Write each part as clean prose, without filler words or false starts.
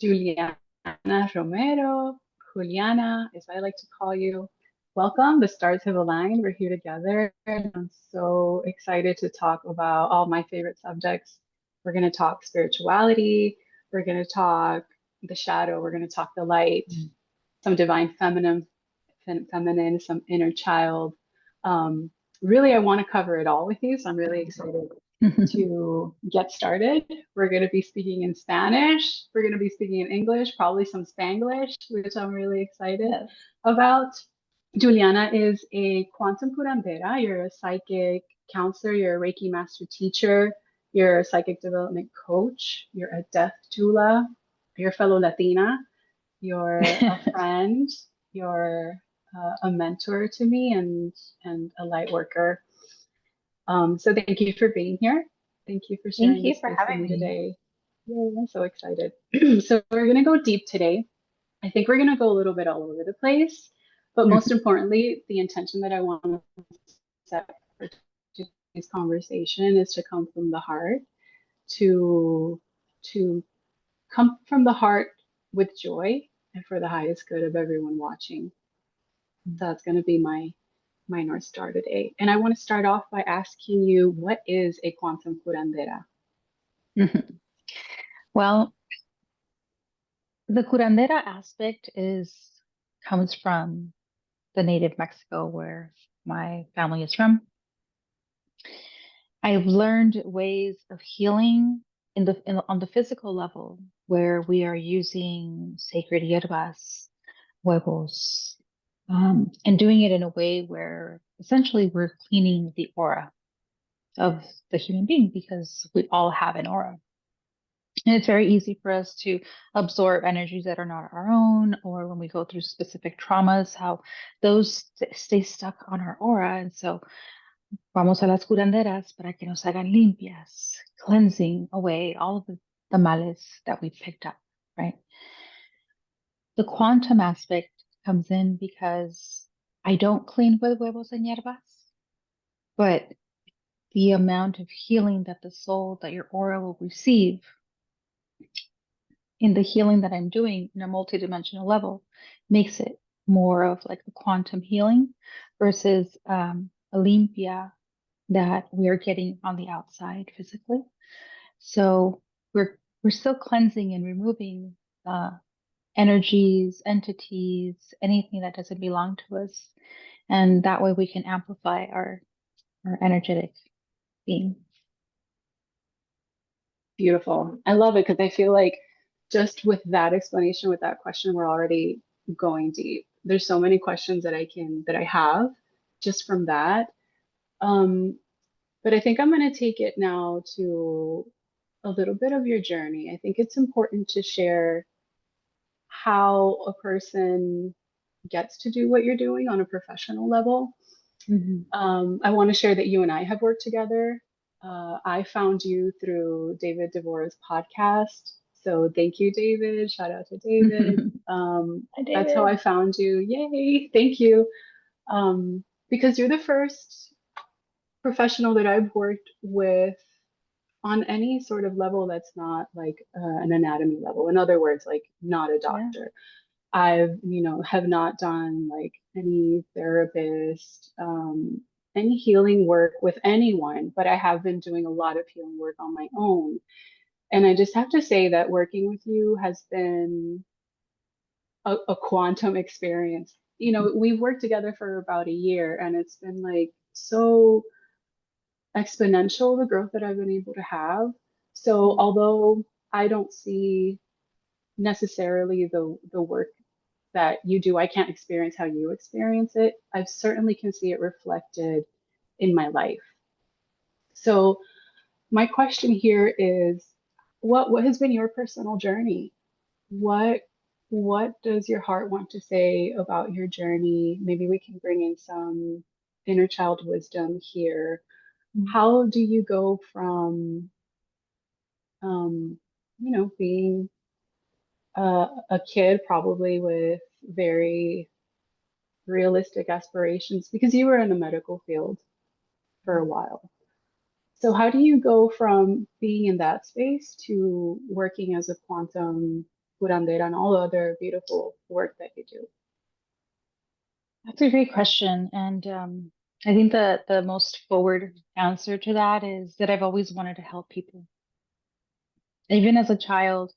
Juliana Romero, Juliana, as I like to call you. Welcome. The stars have aligned. We're here together. And I'm so excited to talk about all my favorite subjects. We're going to talk spirituality. We're going to talk the shadow. We're going to talk the light, some divine feminine, some inner child. Um, Really, I want to cover it all with you. So I'm really excited to get started. We're going to be speaking in Spanish. We're going to be speaking in English, probably some Spanglish, which I'm really excited about. Juliana is a quantum curandera. You're a psychic counselor. You're a Reiki Master Teacher. You're a psychic development coach. You're a Death Doula. You're a fellow Latina. You're a friend. You're a mentor to me and a light worker. So thank you for being here. Thank you for Thank sharing you this for space with having me me. today. Yay, I'm so excited. So we're going to go deep today. I think we're going to go a little bit all over the place, but most importantly, the intention that I want to set for today's conversation is to come from the heart, to to come from the heart with joy and for the highest good of everyone watching. That's going to be my North Star today. And I want to start off by asking you, what is a quantum curandera? Well, the curandera aspect comes from the native Mexico where my family is from. I've learned ways of healing on the physical level where we are using sacred hierbas, huevos, and doing it in a way where essentially we're cleaning the aura of the human being because we all have an aura. And it's very easy for us to absorb energies that are not our own, or when we go through specific traumas, how those stay stuck on our aura. And so, vamos a las curanderas para que nos hagan limpias, cleansing away all of the males that we picked up, right? The quantum aspect comes in because I don't clean with huevos and hierbas, but the amount of healing that the soul, that your aura will receive in the healing that I'm doing in a multidimensional level makes it more of like the quantum healing versus a limpia that we are getting on the outside physically. So we're still cleansing and removing energies, entities, anything that doesn't belong to us, and that way we can amplify our energetic being. Beautiful. I love it because I feel like just with that explanation, with that question, we're already going deep. There's so many questions that I have just from that. Um, but I think I'm going to take it now to a little bit of your journey. I think it's important to share how a person gets to do what you're doing on a professional level. I want to share that you and I have worked together. I found you through David Devora's podcast. So thank you, David. Shout out to David. Hi, That's how David. I found you. Yay. Thank you. Because you're the first professional that I've worked with on any sort of level that's not like an anatomy level. In other words, like not a Yeah. doctor. I've, have not done like any therapist, any healing work with anyone, but I have been doing a lot of healing work on my own. And I just have to say that working with you has been a quantum experience. We've worked together for about a year and it's been like so exponential, the growth that I've been able to have. So although I don't see necessarily the work that you do, I can't experience how you experience it. I certainly can see it reflected in my life. So my question here is, what has been your personal journey? What what does your heart want to say about your journey? Maybe we can bring in some inner child wisdom here. How do you go from um, being a kid probably with very realistic aspirations because you were in the medical field for a while. So how do you go from being in that space to working as a quantum curandera and all the other beautiful work that you do? That's a great question. And I think the most forward answer to that is that I've always wanted to help people. Even as a child,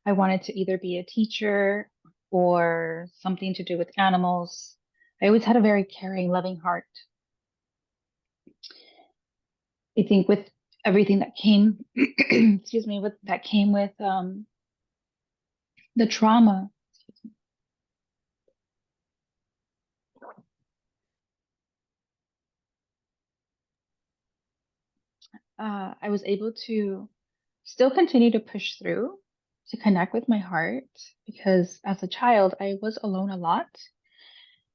I wanted to either be a teacher or something to do with animals. I always had a very caring, loving heart. I think with everything that came, excuse me, with that came with the trauma, I was able to still continue to push through to connect with my heart because as a child, I was alone a lot.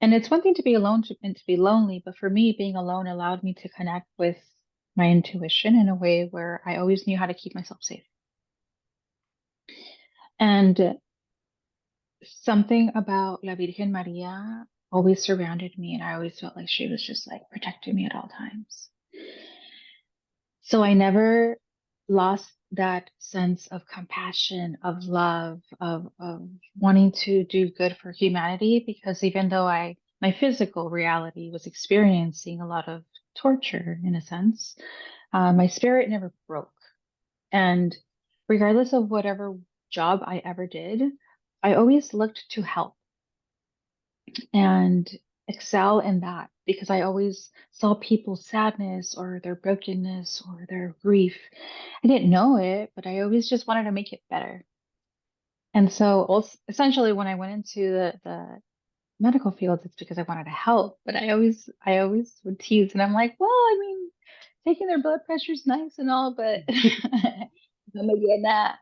And it's one thing to be alone and to be lonely, but for me, being alone allowed me to connect with my intuition in a way where I always knew how to keep myself safe. And something about La Virgen Maria always surrounded me, and I always felt like she was just like protecting me at all times. So I never lost that sense of compassion, of love, of wanting to do good for humanity, because even though my physical reality was experiencing a lot of torture in a sense, my spirit never broke. And regardless of whatever job I ever did, I always looked to help and excel in that because I always saw people's sadness or their brokenness or their grief. I didn't know it, but I always just wanted to make it better. And so also, essentially when I went into the medical field, it's because I wanted to help. But I always would tease and I'm like, well, I mean, taking their blood pressure is nice and all, but I'm gonna get that.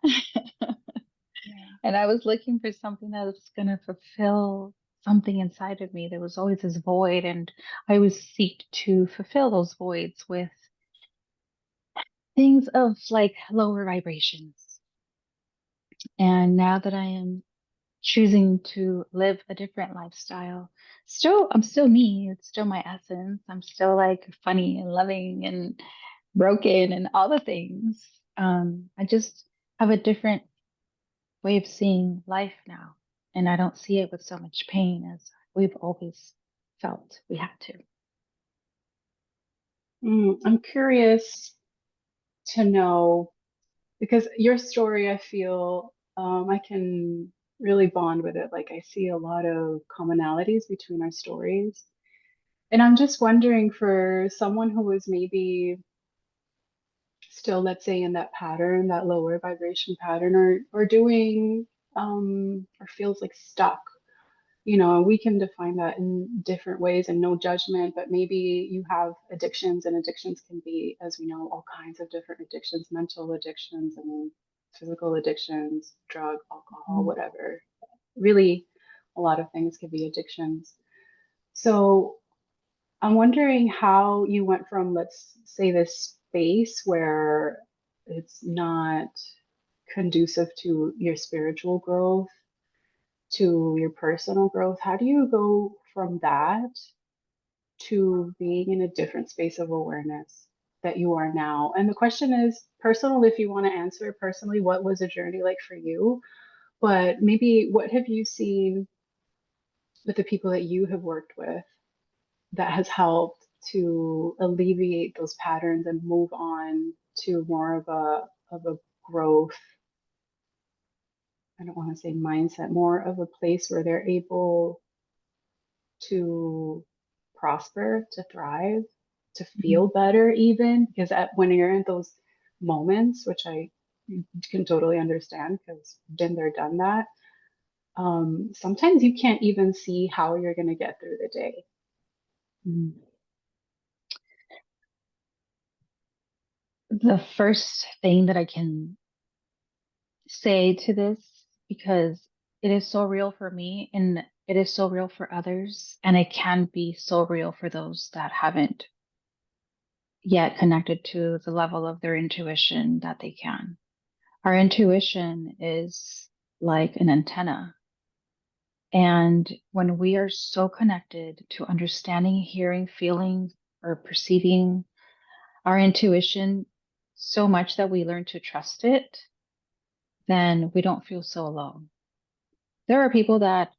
And I was looking for something that was going to fulfill something inside of me. There was always this void, and I always seek to fulfill those voids with things of like lower vibrations. And now that I am choosing to live a different lifestyle, I'm still me. It's still my essence. I'm still like funny and loving and broken and all the things. I just have a different way of seeing life now. And I don't see it with so much pain as we've always felt we had to. I'm curious to know because your story, I feel I can really bond with it. Like I see a lot of commonalities between our stories. And I'm just wondering for someone who was maybe still, let's say, in that pattern, that lower vibration pattern, or doing or feels like stuck. We can define that in different ways and no judgment, but maybe you have addictions, and addictions can be, as we know, all kinds of different addictions, mental addictions and physical addictions, drug, alcohol, Mhm. whatever. Really, a lot of things can be addictions. So I'm wondering how you went from, let's say, this space where it's not conducive to your spiritual growth to your personal growth. How do you go from that to being in a different space of awareness that you are now? And the question is personal, if you want to answer it personally, what was a journey like for you? But maybe what have you seen with the people that you have worked with that has helped to alleviate those patterns and move on to more of a growth, I don't want to say mindset, more of a place where they're able to prosper, to thrive, to feel Mhm. better, even because when you're in those moments, which I can totally understand because been there, done that. Sometimes you can't even see how you're going to get through the day. Mhm. The first thing that I can say to this, because it is so real for me and it is so real for others, and it can be so real for those that haven't yet connected to the level of their intuition that they can. Our intuition is like an antenna. And when we are so connected to understanding, hearing, feeling, or perceiving our intuition so much that we learn to trust it, then we don't feel so alone. There are people that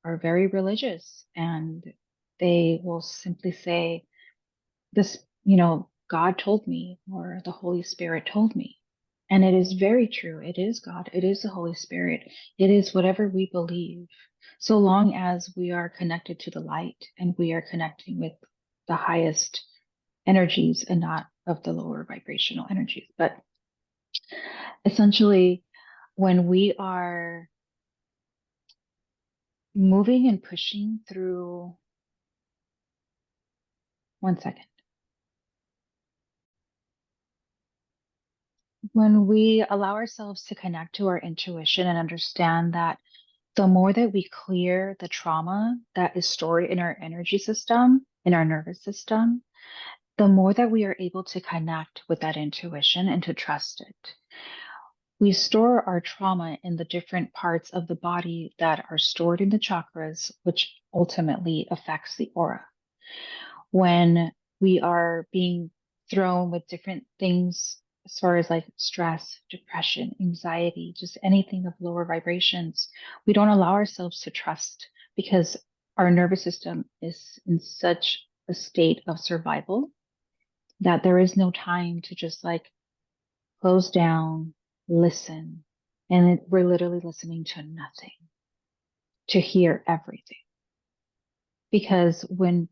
are very religious and they will simply say, this, God told me, or the Holy Spirit told me. And it is very true. It is God. It is the Holy Spirit. It is whatever we believe. So long as we are connected to the light and we are connecting with the highest energies and not of the lower vibrational energies. But essentially, when we are moving and pushing through, one second, when we allow ourselves to connect to our intuition and understand that the more that we clear the trauma that is stored in our energy system, in our nervous system, the more that we are able to connect with that intuition and to trust it. We store our trauma in the different parts of the body that are stored in the chakras, which ultimately affects the aura. When we are being thrown with different things as far as like stress, depression, anxiety, just anything of lower vibrations, we don't allow ourselves to trust because our nervous system is in such a state of survival that there is no time to just like close down, listen. And we're literally listening to nothing, to hear everything. Because when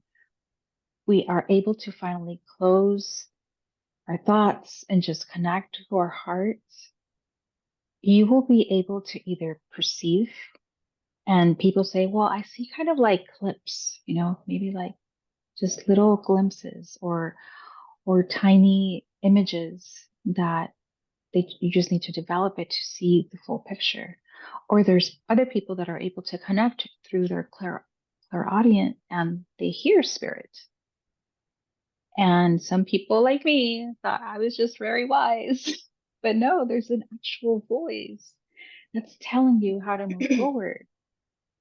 we are able to finally close our thoughts and just connect to our hearts, you will be able to either perceive, and people say, well, I see kind of like clips, maybe like just little glimpses or tiny images that you just need to develop it to see the full picture. Or there's other people that are able to connect through their clairaudient and they hear spirit. And some people like me thought I was just very wise. But no, there's an actual voice that's telling you how to move forward.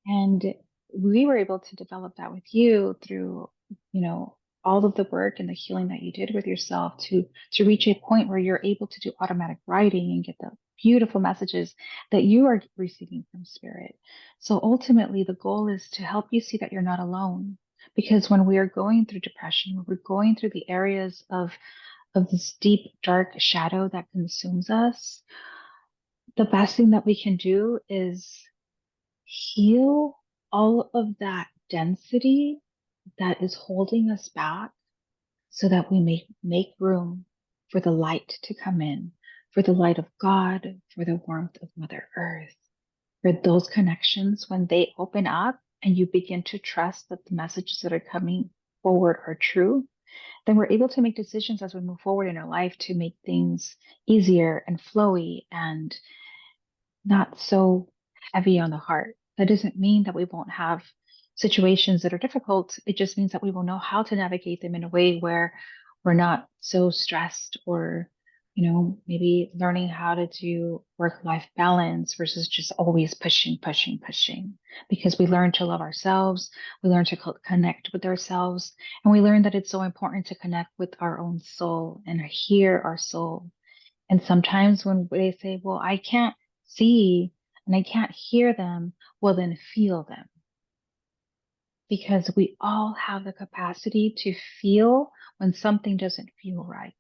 And we were able to develop that with you through, all of the work and the healing that you did with yourself to reach a point where you're able to do automatic writing and get the beautiful messages that you are receiving from spirit. So ultimately, the goal is to help you see that you're not alone. Because when we are going through depression, when we're going through the areas of this deep, dark shadow that consumes us, the best thing that we can do is heal all of that density that is holding us back so that we make room for the light to come in, for the light of God, for the warmth of Mother Earth, for those connections when they open up and you begin to trust that the messages that are coming forward are true, then we're able to make decisions as we move forward in our life to make things easier and flowy and not so heavy on the heart. That doesn't mean that we won't have situations that are difficult. It just means that we will know how to navigate them in a way where we're not so stressed or, maybe learning how to do work-life balance versus just always pushing, pushing, pushing. Because we learn to love ourselves, we learn to connect with ourselves, and we learn that it's so important to connect with our own soul and hear our soul. And sometimes when they say, well, I can't see and I can't hear them, well, then feel them. Because we all have the capacity to feel when something doesn't feel right.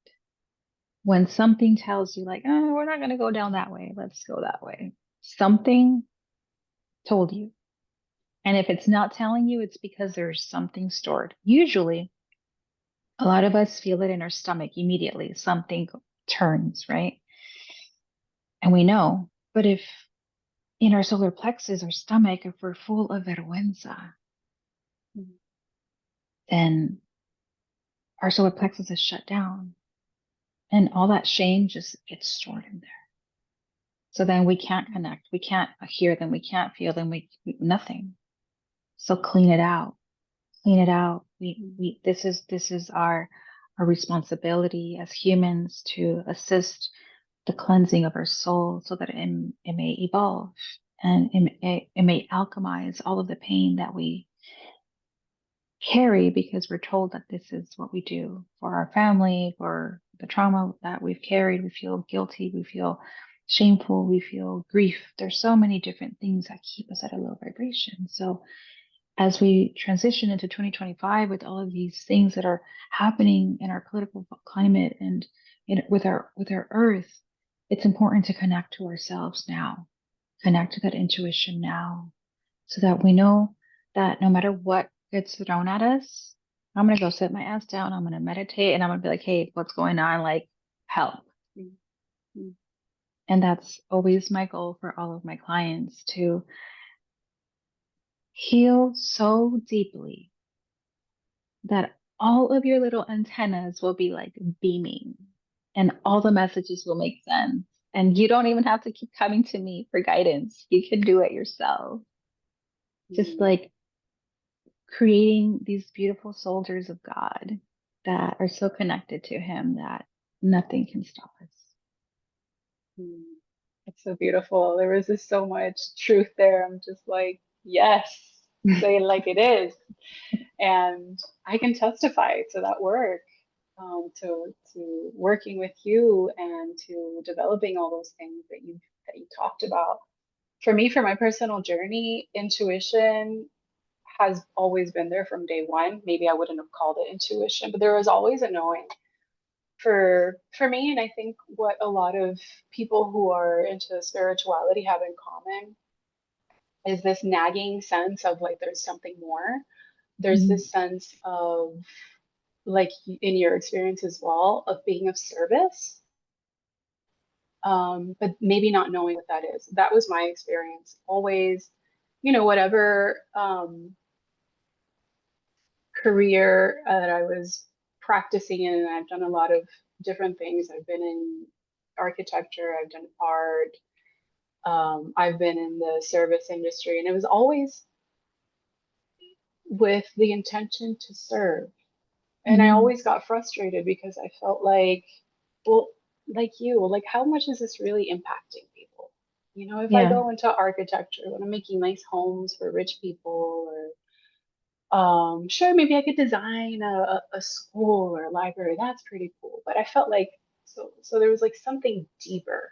When something tells you, like, oh, we're not going to go down that way, let's go that way. Something told you. And if it's not telling you, it's because there's something stored. Usually, a lot of us feel it in our stomach immediately. Something turns, right? And we know. But if in our solar plexus or stomach, if we're full of vergüenza, then our solar plexus is shut down and all that shame just gets stored in there. So then we can't connect, we can't hear them, we can't feel them, nothing. So clean it out, clean it out. This is our responsibility as humans to assist the cleansing of our soul so that it may evolve and it may alchemize all of the pain that we carry because we're told that this is what we do for our family, for the trauma that we've carried. We feel guilty. We feel shameful, we feel grief. There's so many different things that keep us at a low vibration. So as we transition into 2025 with all of these things that are happening in our political climate and with our earth, it's important to connect to ourselves now, connect to that intuition now, so that we know that no matter what gets thrown at us, I'm gonna go sit my ass down, I'm gonna meditate, and I'm gonna be like, hey, what's going on? Like, help. Mm-hmm. And that's always my goal for all of my clients, to heal so deeply that all of your little antennas will be like beaming and all the messages will make sense. And you don't even have to keep coming to me for guidance. You can do it yourself. Just like creating these beautiful soldiers of God that are so connected to Him that nothing can stop us. Mm. It's so beautiful. There was just so much truth there. I'm just like, yes, say it like it is. And I can testify to that work, to working with you and to developing all those things that you talked about. For me, for my personal journey, intuition has always been there from day one. Maybe I wouldn't have called it intuition, but there was always a knowing for me. And I think what a lot of people who are into spirituality have in common is this nagging sense of like there's something more. There's Mm. this sense of, like in your experience as well, of being of service, but maybe not knowing what that is. That was my experience always. Whatever career that I was practicing in, and I've done a lot of different things. I've been in architecture, I've done art, I've been in the service industry, and it was always with the intention to serve. And I Mm. always got frustrated because I felt like, well, like you, like how much is this really impacting people? If I Yeah. go into architecture when I'm making nice homes for rich people, or sure, maybe I could design a school or a library. That's pretty cool. But I felt like, so there was like something deeper.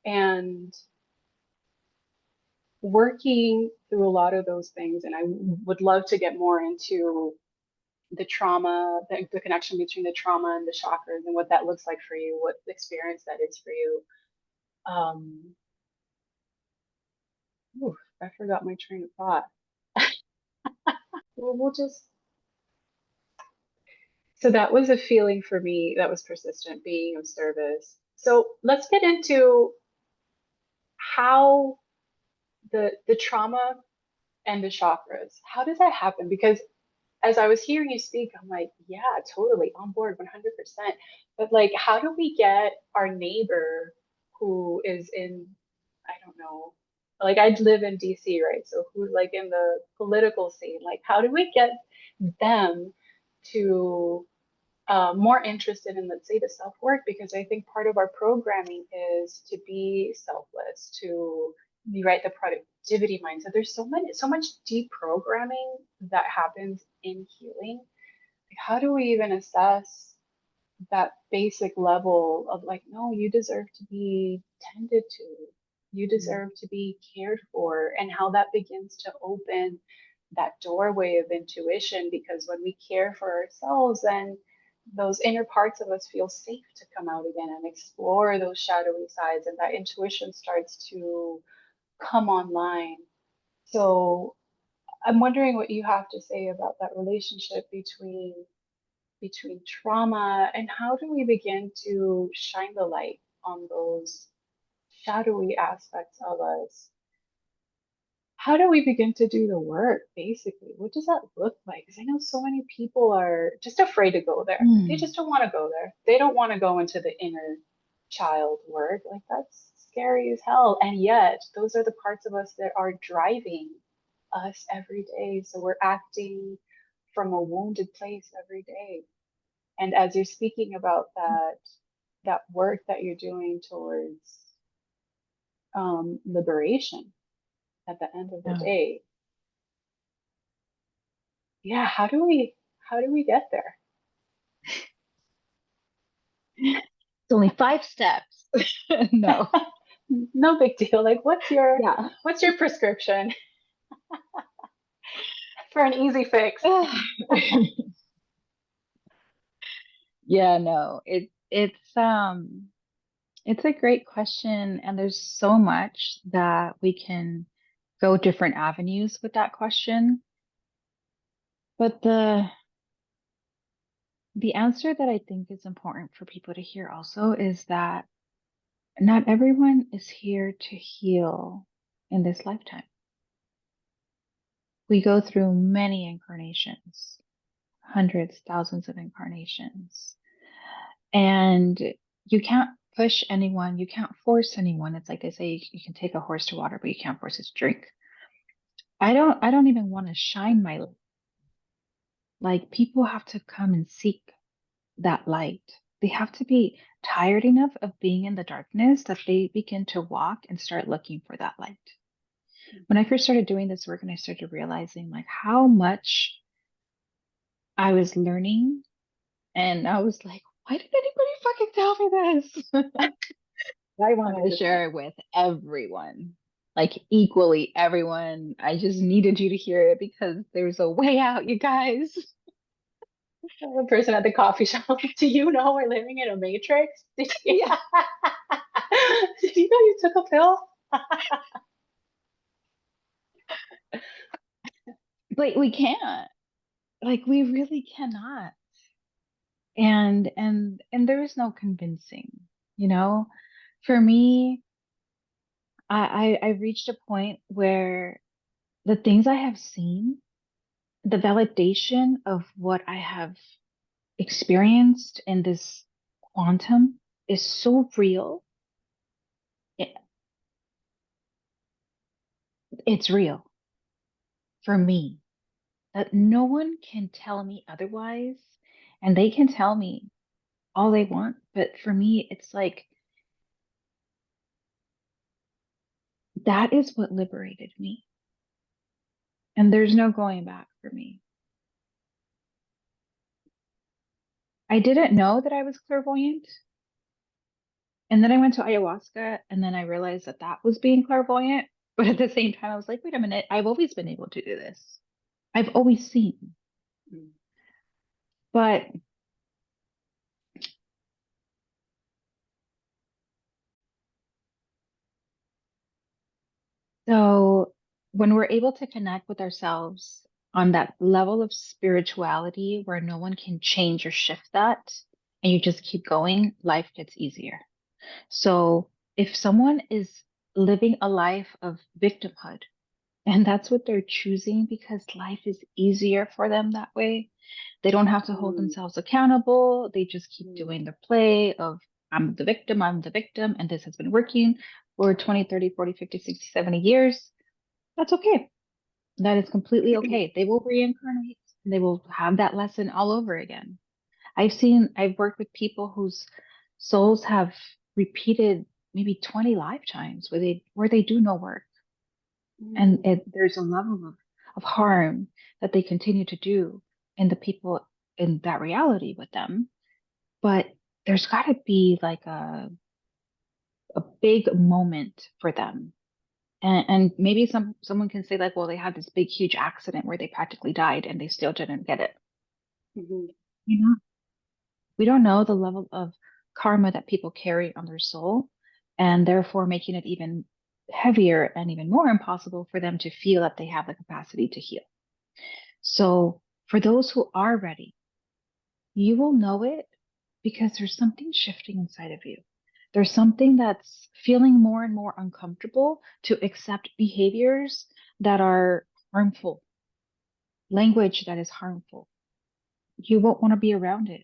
And working through a lot of those things, and I would love to get more into the trauma, the connection between the trauma and the chakras and what that looks like for you, what experience that is for you. Um, I forgot my train of thought. Well, so that was a feeling for me that was persistent, being of service. So let's get into how the trauma and the chakras, how does that happen? Because as I was hearing you speak, I'm like, yeah, totally on board 100%. But like, how do we get our neighbor who is in, I don't know, like I live in DC, right? So who's like in the political scene, like how do we get them to more interested in, let's say, the self work? Because I think part of our programming is to be selfless, to be right, the productivity mindset. There's so much deprogramming that happens in healing. Like, how do we even assess that basic level of like, no, you deserve to be tended to, you deserve to be cared for, and how that begins to open that doorway of intuition? Because when we care for ourselves, then those inner parts of us feel safe to come out again and explore those shadowy sides, and that intuition starts to come online. So I'm wondering what you have to say about that relationship between trauma, and how do we begin to shine the light on those shadowy aspects of us? How do we begin to do the work, basically? What does that look like? Because I know so many people are just afraid to go there. They Mm. just don't want to go there. They don't want to go into the inner child work. Like, that's scary as hell. And yet, those are the parts of us that are driving us every day. So we're acting from a wounded place every day. And as you're speaking about that work that you're doing towards liberation at the end of the Yeah. day, yeah, how do we get there? It's only 5 steps. No. No big deal. Like, Yeah. what's your prescription for an easy fix? Yeah, no, it's a great question, and there's so much that we can go different avenues with that question. But the answer that I think is important for people to hear also is that not everyone is here to heal in this lifetime. We go through many incarnations, hundreds, thousands of incarnations. And you can't push anyone, you can't force anyone. It's like I say, you can take a horse to water, but you can't force it to drink. I don't even want to shine my light. Like people have to come and seek that light. They have to be tired enough of being in the darkness that they begin to walk and start looking for that light. When I first started doing this work and I started realizing like how much I was learning, and I was like, why did anybody fucking tell me this? I want to 100%. share it with everyone, like equally everyone. I just needed you to hear it because there's a way out, you guys. The person at the coffee shop. Do you know we're living in a matrix? Yeah, Did you know you took a pill? but we can't. Like we really cannot. And there is no convincing, you know? For me, I reached a point where the things I have seen, the validation of what I have experienced in this quantum is so real. It, it's real for me that no one can tell me otherwise. And they can tell me all they want. But for me, it's like that is what liberated me. And there's no going back for me. I didn't know that I was clairvoyant. And then I went to ayahuasca and then I realized that that was being clairvoyant. But at the same time, I was like, wait a minute, I've always been able to do this. I've always seen. But so when we're able to connect with ourselves on that level of spirituality where no one can change or shift that, and you just keep going, life gets easier. So if someone is living a life of victimhood, and that's what they're choosing because life is easier for them that way, they don't have to hold Mm, themselves accountable. They just keep mm, doing the play of I'm the victim, and this has been working for 20, 30, 40, 50, 60, 70 years. That's okay. That is completely okay. They will reincarnate and they will have that lesson all over again. I've worked with people whose souls have repeated maybe 20 lifetimes where they do no work. And mm, there's a level of harm that they continue to do in the people in that reality with them. But there's got to be like a big moment for them. And maybe someone can say like, well, they had this big, huge accident where they practically died and they still didn't get it. mhm, You know, we don't know the level of karma that people carry on their soul, and therefore making it even heavier and even more impossible for them to feel that they have the capacity to heal. So for those who are ready, you will know it because there's something shifting inside of you. There's something that's feeling more and more uncomfortable to accept behaviors that are harmful, language that is harmful. You won't want to be around it.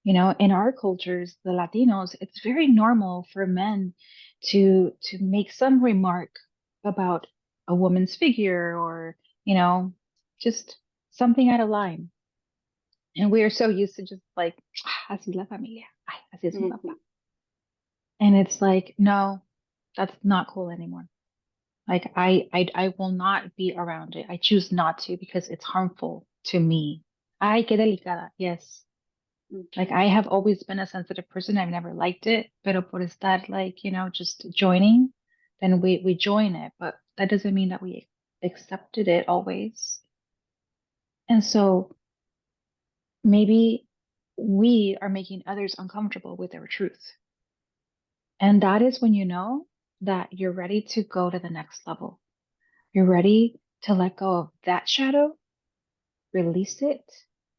You know, in our cultures, the Latinos, it's very normal for men to make some remark about a woman's figure or, you know, just something out of line. And we are so used to just like, "Ah, así es la familia. Ay, así es mi papá." mhm. And it's like, no, that's not cool anymore. Like I will not be around it. I choose not to because it's harmful to me. Ay, qué delicada. Yes. Like Okay. I have always been a sensitive person. I've never liked it, pero por estar like, just joining, then we join it, but that doesn't mean that we accepted it always. And so maybe we are making others uncomfortable with their truth. And that is when you know that you're ready to go to the next level. You're ready to let go of that shadow, release it,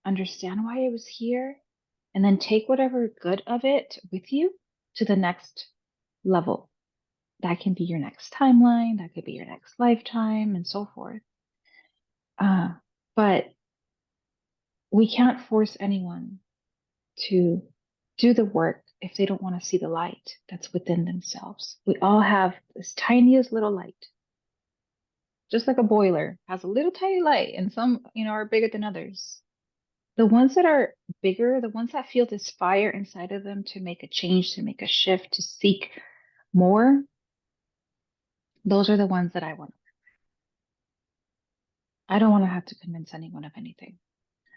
understand why it was here, and then take whatever good of it with you to the next level. That can be your next timeline, that could be your next lifetime, and so forth. But we can't force anyone to do the work if they don't want to see the light that's within themselves. We all have this tiniest little light, just like a boiler has a little tiny light, and some, are bigger than others. The ones that are bigger, the ones that feel this fire inside of them to make a change, to make a shift, to seek more, those are the ones that I want. I don't want to have to convince anyone of anything.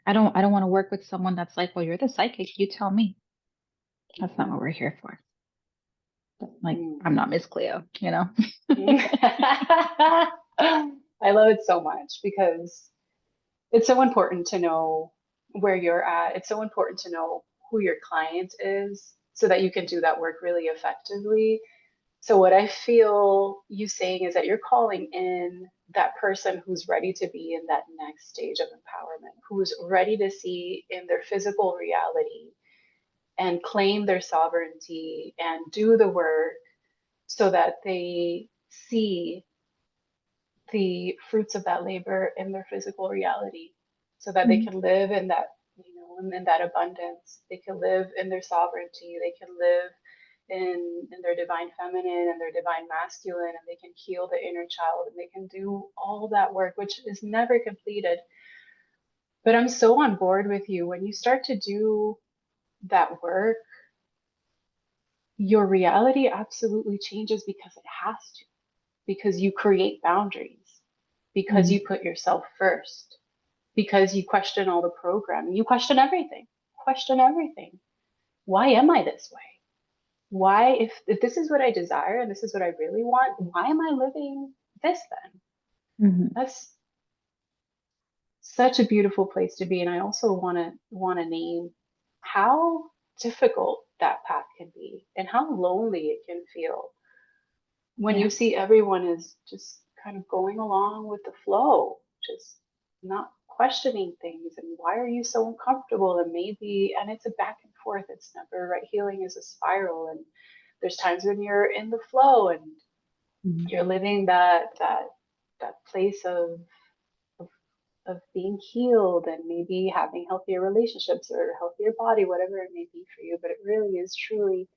I don't want to work with someone that's like, well, you're the psychic, you tell me. That's not what we're here for. Like, Mm. I'm not Miss Cleo. I love it so much because it's so important to know where you're at. It's so important to know who your client is so that you can do that work really effectively. So, what I feel you saying is that you're calling in that person who's ready to be in that next stage of empowerment, who's ready to see in their physical reality and claim their sovereignty and do the work so that they see the fruits of that labor in their physical reality so that they Mhm. can live in that, in that abundance. They can live in their sovereignty. They can live in their divine feminine and their divine masculine, and they can heal the inner child and they can do all that work, which is never completed. But I'm so on board with you. When you start to do that work, your reality absolutely changes because it has to, because you create boundaries, because Mhm. you put yourself first, because you question all the programming, you question everything. Question everything. Why am I this way? Why, if this is what I desire and this is what I really want, why am I living this then? Mhm. That's such a beautiful place to be. And I also want to name how difficult that path can be and how lonely it can feel when you Yeah. see everyone is just kind of going along with the flow, just not questioning things. And why are you so uncomfortable? And maybe, and it's a back and forth. It's never right. Healing is a spiral. And there's times when you're in the flow and Mhm. you're living that place of, of being healed and maybe having healthier relationships or healthier body, whatever it may be for you. But it really is truly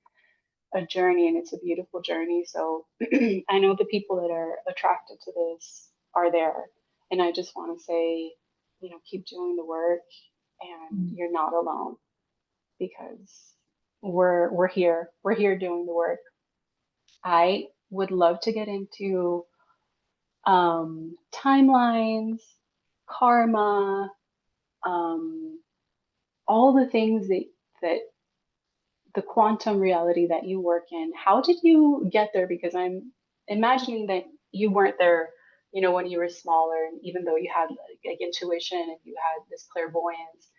a journey and it's a beautiful journey. So I know the people that are attracted to this are there. And I just want to say, keep doing the work and Mhm. you're not alone because we're here. We're here doing the work. I would love to get into timelines, karma, um, all the things that the quantum reality that you work in. How did you get there? Because I'm imagining that you weren't there, when you were smaller, and even though you had like intuition and you had this clairvoyance.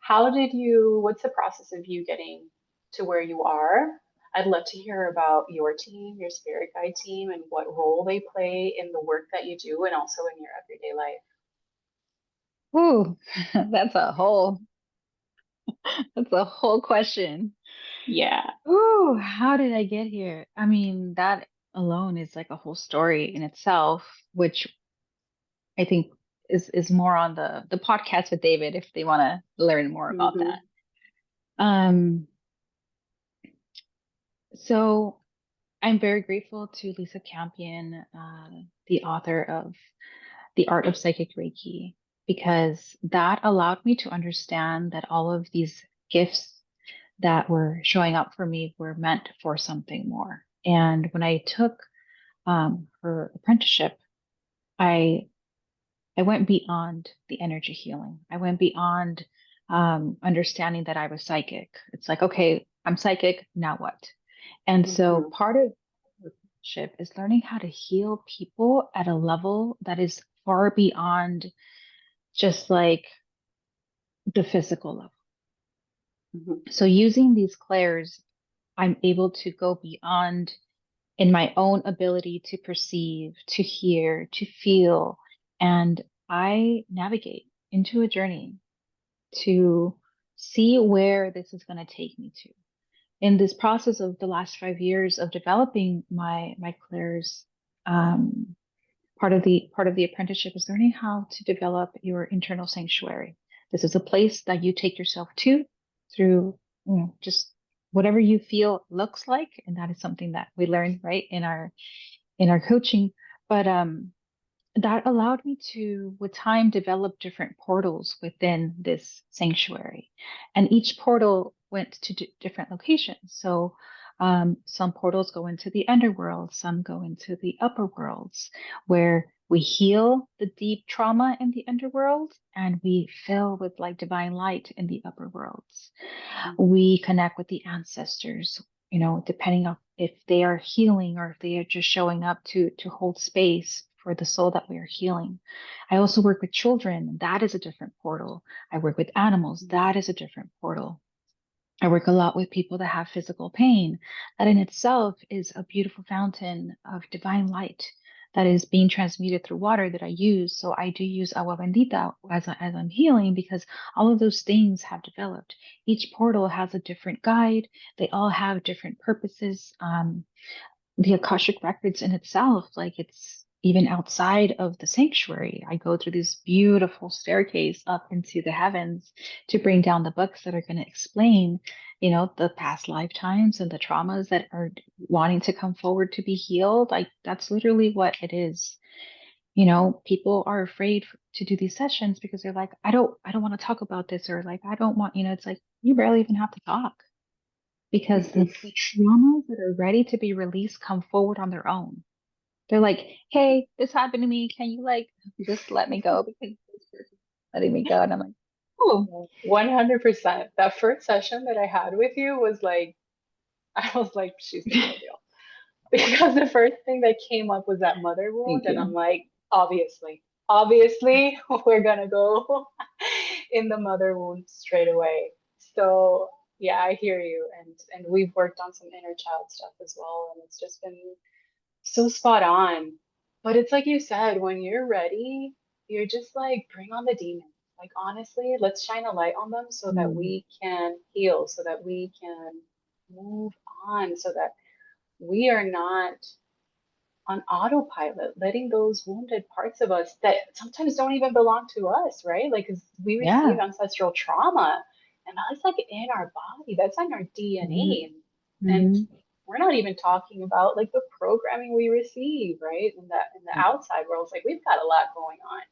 What's the process of you getting to where you are? I'd love to hear about your team, your spirit guide team, and what role they play in the work that you do and also in your everyday life. Ooh, that's a whole that's a whole question. Yeah. Ooh, how did I get here? I mean, that alone is like a whole story in itself, which I think is more on the podcast with David if they want to learn more about that. Hmm. Um, so I'm very grateful to Lisa Campion, the author of The Art of Psychic Reiki, because that allowed me to understand that all of these gifts that were showing up for me were meant for something more. And when I took her apprenticeship, I I went beyond the energy healing. I went beyond understanding that I was psychic. It's like, okay, I'm psychic, now what? And so Mhm. part of relationship is learning how to heal people at a level that is far beyond just like the physical level. Mhm. So using these clairs, I'm able to go beyond in my own ability to perceive, to hear, to feel, and I navigate into a journey to see where this is going to take me to. In this process of the last 5 years of developing my clairs, um, part of the apprenticeship is learning how to develop your internal sanctuary. This is a place that you take yourself to through just whatever you feel looks like, and that is something that we learn right in our coaching. But that allowed me to, with time, develop different portals within this sanctuary. And each portal went to different locations. So some portals go into the underworld, some go into the upper worlds, where we heal the deep trauma in the underworld and we fill with like divine light in the upper worlds. We connect with the ancestors, depending on if they are healing or if they are just showing up to hold space for the soul that we are healing. I also work with children. That is a different portal. I work with animals. That is a different portal. I work a lot with people that have physical pain. That in itself is a beautiful fountain of divine light that is being transmuted through water that I use. So I do use agua bendita as I'm healing because all of those things have developed. Each portal has a different guide. They all have different purposes. The Akashic records in itself, like it's even outside of the sanctuary. I go through this beautiful staircase up into the heavens to bring down the books that are going to explain, the past lifetimes and the traumas that are wanting to come forward to be healed. Like that's literally what it is. People are afraid to do these sessions because they're like, I don't want to talk about this, or like, I don't want, it's like you barely even have to talk because Mhm. the traumas that are ready to be released come forward on their own. They're like, hey, this happened to me. Can you like just let me go because this person's letting me go? And I'm like, oh, 100%. That first session that I had with you was like, I was like, she's the real deal. Because the first thing that came up was that mother wound, thank and you. I'm like, obviously, we're gonna go in the mother wound straight away. So yeah, I hear you, and we've worked on some inner child stuff as well, and it's just been so spot on. But it's like you said, when you're ready, you're just like, bring on the demons. Like, honestly, let's shine a light on them so that Mm, we can heal, so that we can move on, so that we are not on autopilot, letting those wounded parts of us that sometimes don't even belong to us, right? Like, 'cause we receive yeah. ancestral trauma, and that's like in our body, that's in our Hmm. DNA. And Hmm. we're not even talking about like the programming we receive, right? In the outside world, it's like we've got a lot going on.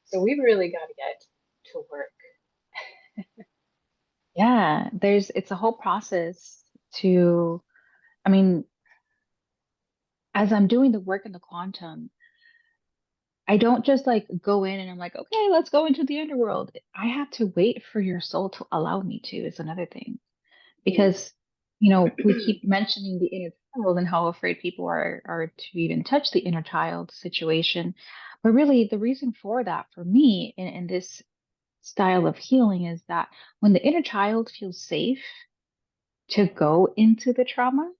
So we've really got to get to work. Yeah. It's a whole process to, I mean, as I'm doing the work in the quantum, I don't just like go in and I'm like, okay, let's go into the underworld. I have to wait for your soul to allow me to, is another thing. Mm. Because we keep mentioning the inner child and how afraid people are to even touch the inner child situation, but really the reason for that for me in this style of healing is that when the inner child feels safe to go into the trauma,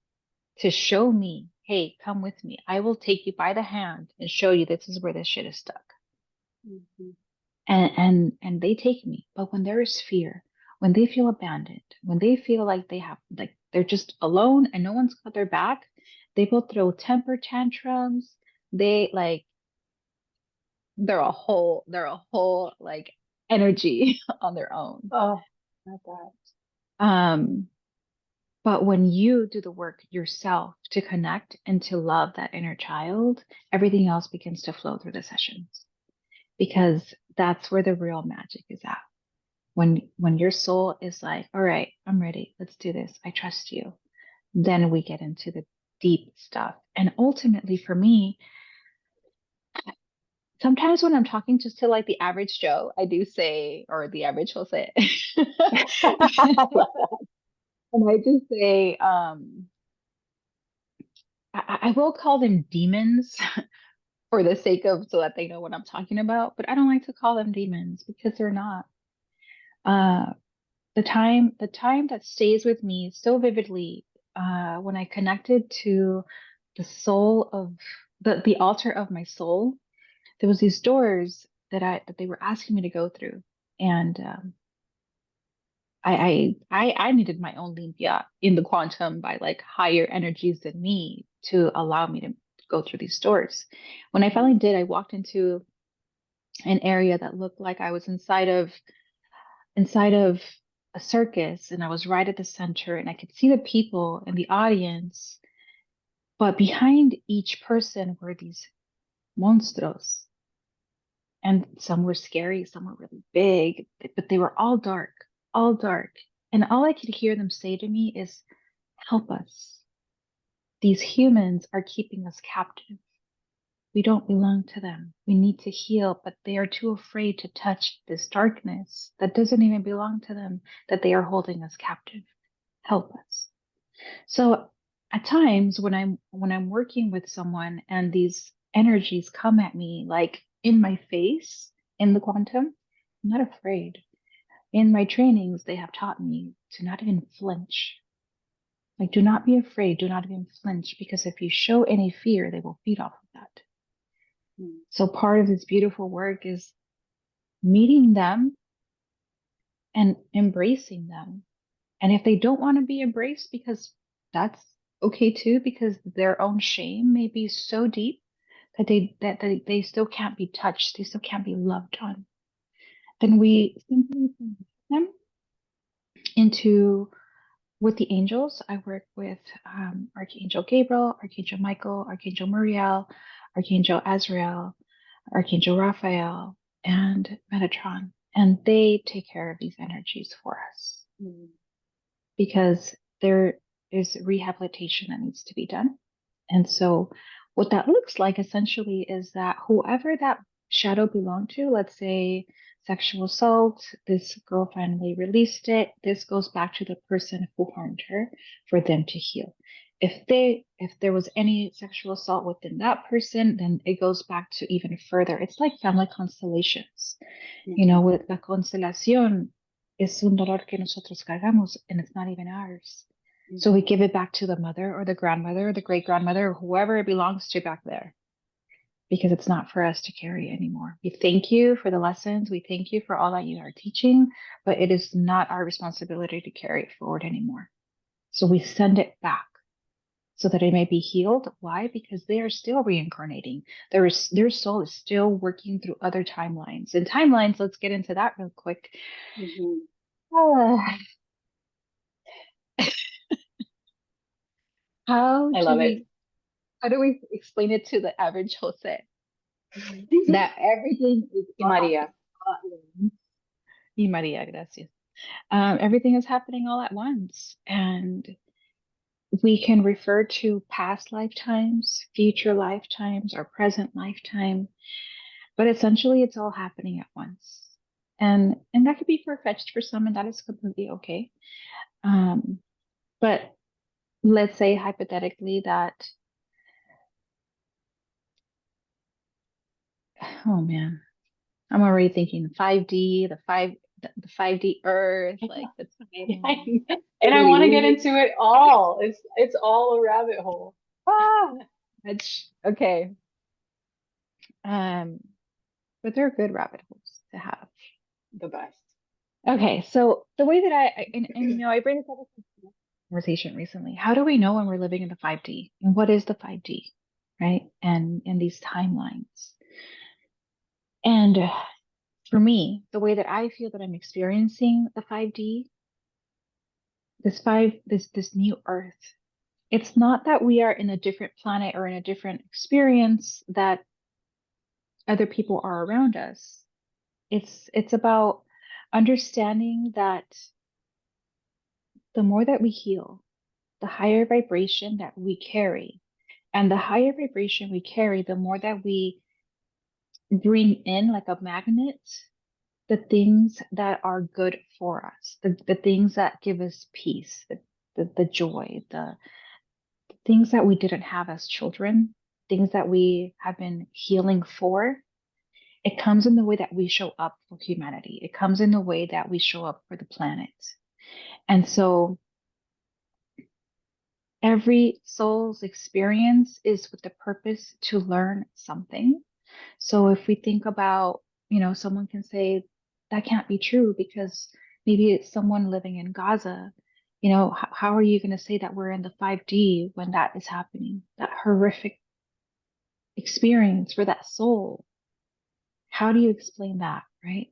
to show me, hey, come with me, I will take you by the hand and show you this is where this shit is stuck. Mhm. And they take me. But when there is fear, when they feel abandoned, when they feel like they're just alone and no one's got their back, they will throw temper tantrums. They like they're a whole like energy on their own. Oh, not that. um but when you do the work yourself to connect and to love that inner child, everything else begins to flow through the sessions, because that's where the real magic is at. When your soul is like, all right, I'm ready, let's do this, I trust you, then we get into the deep stuff. And ultimately for me, sometimes when I'm talking just to like the average Joe, I do say, or the average Jose, and I just say, I will call them demons for the sake of so that they know what I'm talking about, but I don't like to call them demons because they're not. Uh, the time that stays with me so vividly, when I connected to the soul of the altar of my soul, there was these doors that they were asking me to go through, and I needed my own limpia in the quantum by like higher energies than me to allow me to go through these doors. When I finally did, I walked into an area that looked like I was inside of a circus, and I was right at the center, and I could see the people in the audience, but behind each person were these monstros, and some were scary, some were really big, but they were all dark, all dark. And all I could hear them say to me is, "Help us. These humans are keeping us captive. We don't belong to them. We need to heal, but they are too afraid to touch this darkness that doesn't even belong to them, that they are holding us captive. Help us." So at times when I'm working with someone and these energies come at me like in my face in the quantum, I'm not afraid. In my trainings, they have taught me to not even flinch. Like, do not be afraid, do not even flinch, because if you show any fear, they will feed off of that. So part of this beautiful work is meeting them and embracing them. And if they don't want to be embraced, because that's okay too, because their own shame may be so deep that they still can't be touched, they still can't be loved on, then we simply transition them into with the angels. I work with Archangel Gabriel, Archangel Michael, Archangel Muriel, Archangel Azrael, Archangel Raphael, and Metatron. And they take care of these energies for us because there is rehabilitation that needs to be done. And so, what that looks like essentially is that whoever that shadow belonged to, let's say sexual assault, this girl finally released it. This goes back to the person who harmed her for them to heal. If there was any sexual assault within that person, then it goes back to even further. It's like family constellations. You know, with la constelación es un dolor que nosotros cargamos and it's not even ours. So we give it back to the mother or the grandmother or the great grandmother or whoever it belongs to back there because it's not for us to carry anymore. We thank you for the lessons. We thank you for all that you are teaching, but it is not our responsibility to carry it forward anymore. So we send it back so that it may be healed. Why? Because they are still reincarnating. Their soul is still working through other timelines. And timelines, let's get into that real quick. How I do love it. we how do we explain it to the average Jose that everything is Y Maria. Y Maria, gracias. Everything is happening all at once, and we can refer to past lifetimes, future lifetimes, or present lifetime, but essentially it's all happening at once. And that could be far-fetched for some, and that is completely okay. But let's say hypothetically that, oh man, I'm already thinking 5D, the 5D Earth, like the timeline. And I want to get into it all. It's all a rabbit hole. Ah, that's okay. Um, but they're good rabbit holes to have. The best. Okay, so the way that and you know, I bring this up in a conversation recently. How do we know when we're living in the 5D? And what is the 5D, right? And these timelines. And for me, the way that I feel that I'm experiencing the 5D, this new Earth, it's not that we are in a different planet or in a different experience that other people are around us. It's about understanding that the more that we heal, the higher vibration that we carry, and the higher vibration we carry, the more that we bring in like a magnet the things that are good for us, the things that give us peace, the joy, the things that we didn't have as children, things that we have been healing for. It comes in the way that we show up for humanity. It comes in the way that we show up for the planet. And so every soul's experience is with the purpose to learn something. So if we think about, someone can say that can't be true because maybe it's someone living in Gaza. How are you going to say that we're in the 5D when that is happening? That horrific experience for that soul. How do you explain that, right?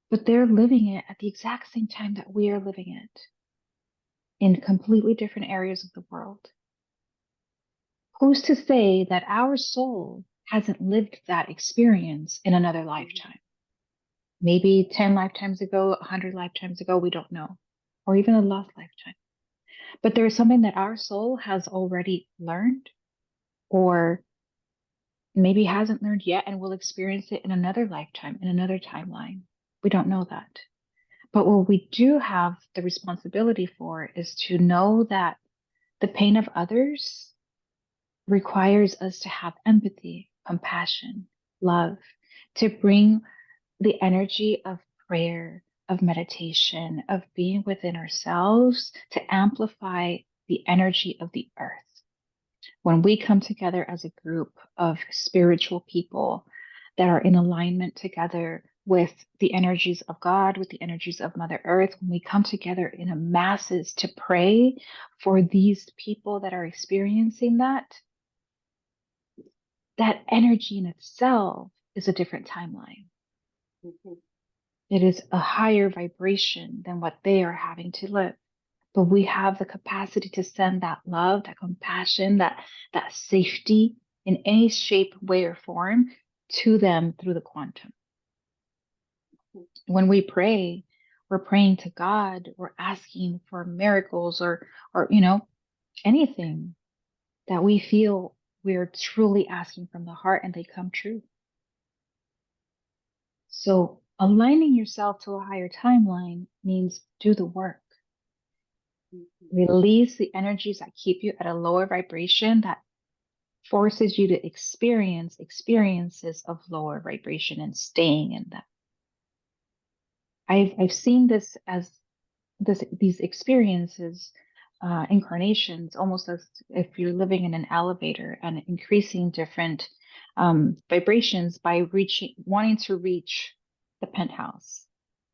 But they're living it at the exact same time that we are living it in completely different areas of the world. Who's to say that our soul hasn't lived that experience in another lifetime? Maybe 10 lifetimes ago, 100 lifetimes ago, we don't know, or even a lost lifetime. But there is something that our soul has already learned, or maybe hasn't learned yet and will experience it in another lifetime, in another timeline. We don't know that. But what we do have the responsibility for is to know that the pain of others requires us to have empathy, compassion, love, to bring the energy of prayer, of meditation, of being within ourselves to amplify the energy of the earth. When we come together as a group of spiritual people that are in alignment together with the energies of God, with the energies of Mother Earth, when we come together in a masses to pray for these people that are experiencing that energy in itself is a different timeline. Mhm. It is a higher vibration than what they are having to live. But we have the capacity to send that love, that compassion, that safety in any shape, way, or form to them through the quantum. When we pray, we're praying to God, we're asking for miracles or anything that we feel we're truly asking from the heart and they come true. So aligning yourself to a higher timeline means do the work. Release the energies that keep you at a lower vibration that forces you to experience experiences of lower vibration and staying in them. I've seen this as these experiences, incarnations, almost as if you're living in an elevator and increasing different vibrations by wanting to reach the penthouse,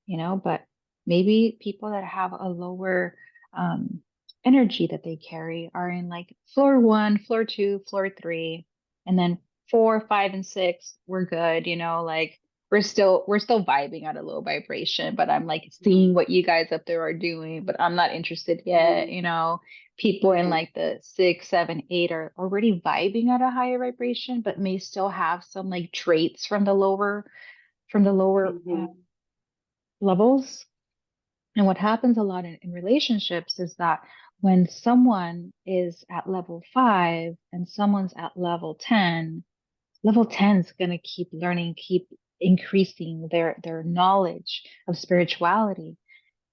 but maybe people that have a lower um, energy that they carry are in like floor 1, floor 2, floor 3, and then 4, 5, and 6, we're good, like we're still vibing at a low vibration, but I'm like seeing what you guys up there are doing, but I'm not interested yet, people in like the 6, 7, 8 are already vibing at a higher vibration, but may still have some like traits from the lower Mhm. levels. And what happens a lot in relationships is that when someone is at level 5 and someone's at level 10 is going to keep learning, keep increasing their knowledge of spirituality.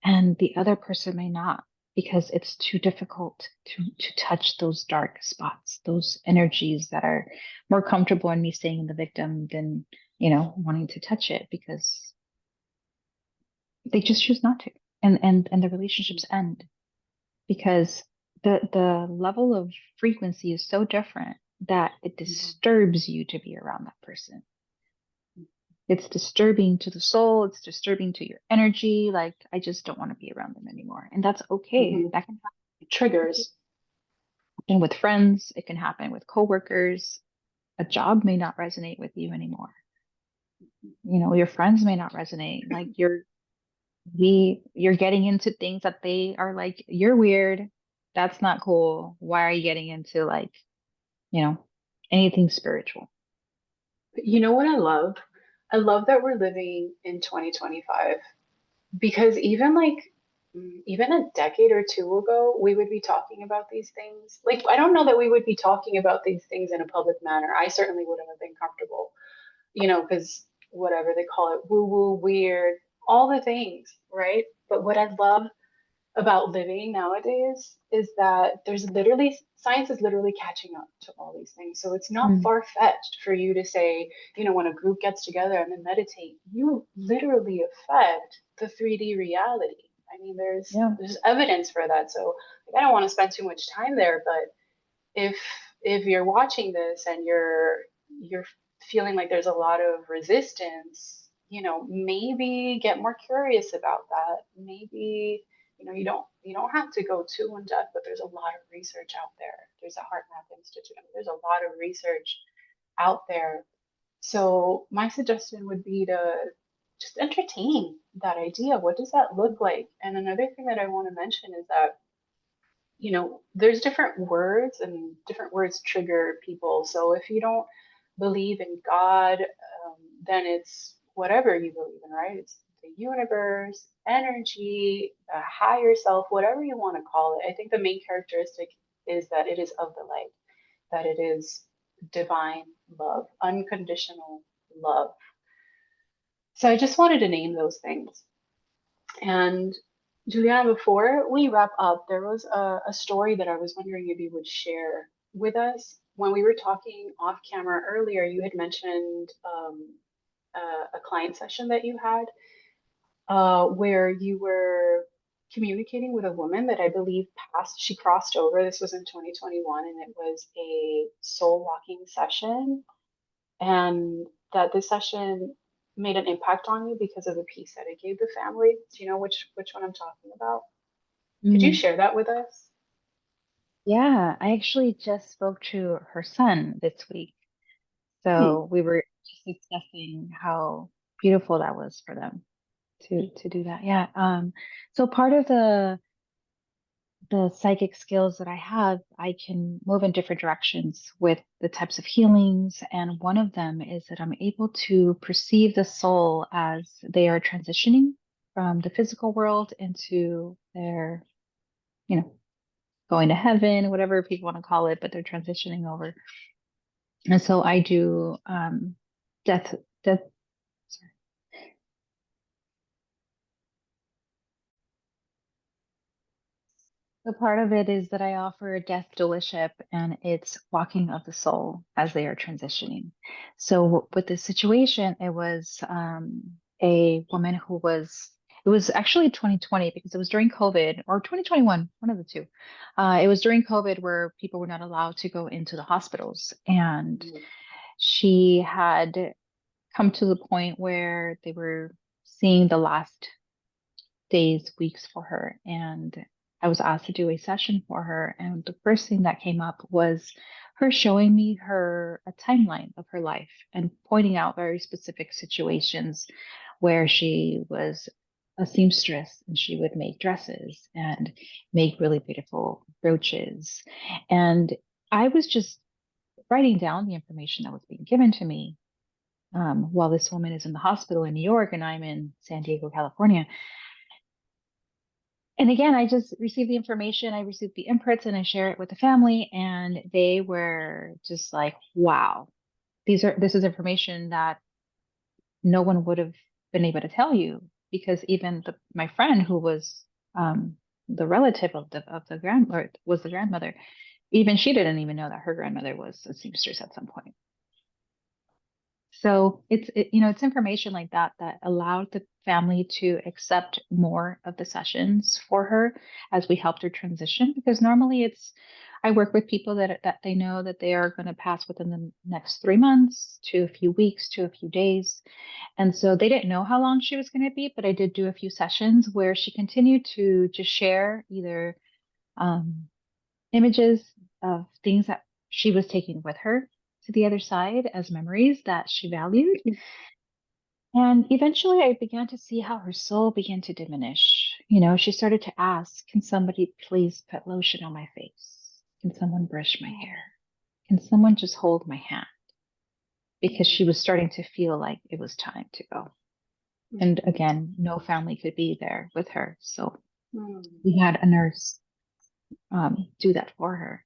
And the other person may not because it's too difficult to touch those dark spots, those energies that are more comfortable in me staying in the victim than, wanting to touch it because they just choose not to. And the relationships end because the level of frequency is so different that it disturbs you to be around that person. It's disturbing to the soul, it's disturbing to your energy. Like, I just don't want to be around them anymore. And that's okay. Mhm. That can Triggers. happen with friends, it can happen with coworkers. A job may not resonate with you anymore. Your friends may not resonate. Like you're getting into things that they are like, you're weird. That's not cool. Why are you getting into like, you know, anything spiritual? You know what I love? I love that we're living in 2025 because even like even a decade or two ago, we would be talking about these things. Like, I don't know that we would be talking about these things in a public manner. I certainly wouldn't have been comfortable, because whatever they call it, woo woo, weird, all the things, right? But what I love about living nowadays is that there's literally science is literally catching up to all these things. So it's not Mm. far fetched for you to say, when a group gets together and then meditate, you literally affect the 3D reality. I mean, there's Yeah. there's evidence for that. So like, I don't want to spend too much time there, but if if you're watching this and you're feeling like there's a lot of resistance, maybe get more curious about that. Maybe, you don't have to go too in depth, but there's a lot of research out there. There's a heart map institute. I mean, there's a lot of research out there. So my suggestion would be to just entertain that idea. What does that look like? And another thing that I want to mention is that there's different words and different words trigger people. So if you don't believe in God, then it's whatever you believe in, right? It's the universe, energy, a higher self, whatever you want to call it. I think the main characteristic is that it is of the light, that it is divine love, unconditional love. So I just wanted to name those things. And Juliana, before we wrap up, there was a story that I was wondering if you would share with us. When we were talking off camera earlier, you had mentioned a client session that you had where you were communicating with a woman that I believe she crossed over. This was in 2021, and it was a soul walking session, and that this session made an impact on you because of the peace that it gave the family. Do you know which one I'm talking about? Could you Mm. share that with us? Yeah, I actually just spoke to her son this week. Hmm. So we were just discussing how beautiful that was for them to do that. Yeah. So part of the psychic skills that I have, I can move in different directions with the types of healings. And one of them is that I'm able to perceive the soul as they are transitioning from the physical world into their, you know, going to heaven, whatever people want to call it, but they're transitioning over. And so I do death, death. So part of it is that I offer a death doulaship, and it's walking of the soul as they are transitioning. So with this situation, it was a woman who was. It was actually 2020 because it was during COVID or 2021, one of the two. It was during COVID where people were not allowed to go into the hospitals, and she had come to the point where they were seeing the last days, weeks for her. And I was asked to do a session for her. And the first thing that came up was her showing me a timeline of her life and pointing out very specific situations where she was a seamstress and she would make dresses and make really beautiful brooches. And I was just writing down the information that was being given to me while this woman is in the hospital in New York and I'm in San Diego, California. And again, I just received the information, I received the inputs, and I share it with the family, and they were just like, "Wow, this is information that no one would have been able to tell you because even my friend who was the relative of the or was the grandmother, even she didn't even know that her grandmother was a seamstress at some point." So it's information like that that allowed the family to accept more of the sessions for her as we helped her transition. Because normally I work with people that they know that they are going to pass within the next 3 months to a few weeks to a few days. And so they didn't know how long she was going to be, but I did do a few sessions where she continued to just share either um, images of things that she was taking with her to the other side as memories that she valued. And eventually I began to see how her soul began to diminish. She started to ask, can somebody please put lotion on my face? Can someone brush my hair? Can someone just hold my hand? Because she was starting to feel like it was time to go. And again, no family could be there with her. So Mm. We had a nurse do that for her.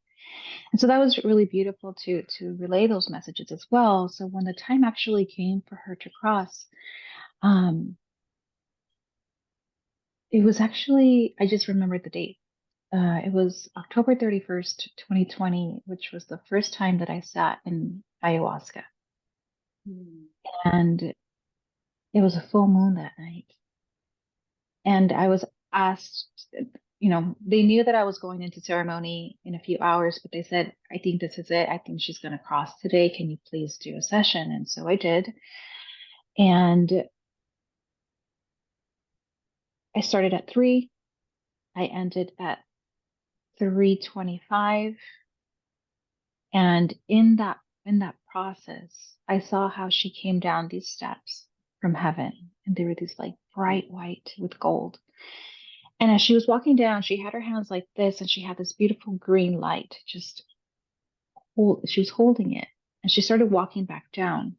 And so that was really beautiful to relay those messages as well. So when the time actually came for her to cross, um, it was actually, I just remembered the date. It was October 31st, 2020, which was the first time that I sat in ayahuasca. Mm. And it was a full moon that night. And I was asked, they knew that I was going into ceremony in a few hours, but they said, I think this is it. I think she's going to cross today. Can you please do a session? And so I did. And I started at 3. I ended at 3:25. And in that process, I saw how she came down these steps from heaven. And they were these like bright white with gold. And as she was walking down, she had her hands like this, and she had this beautiful green light. She was holding it, and she started walking back down.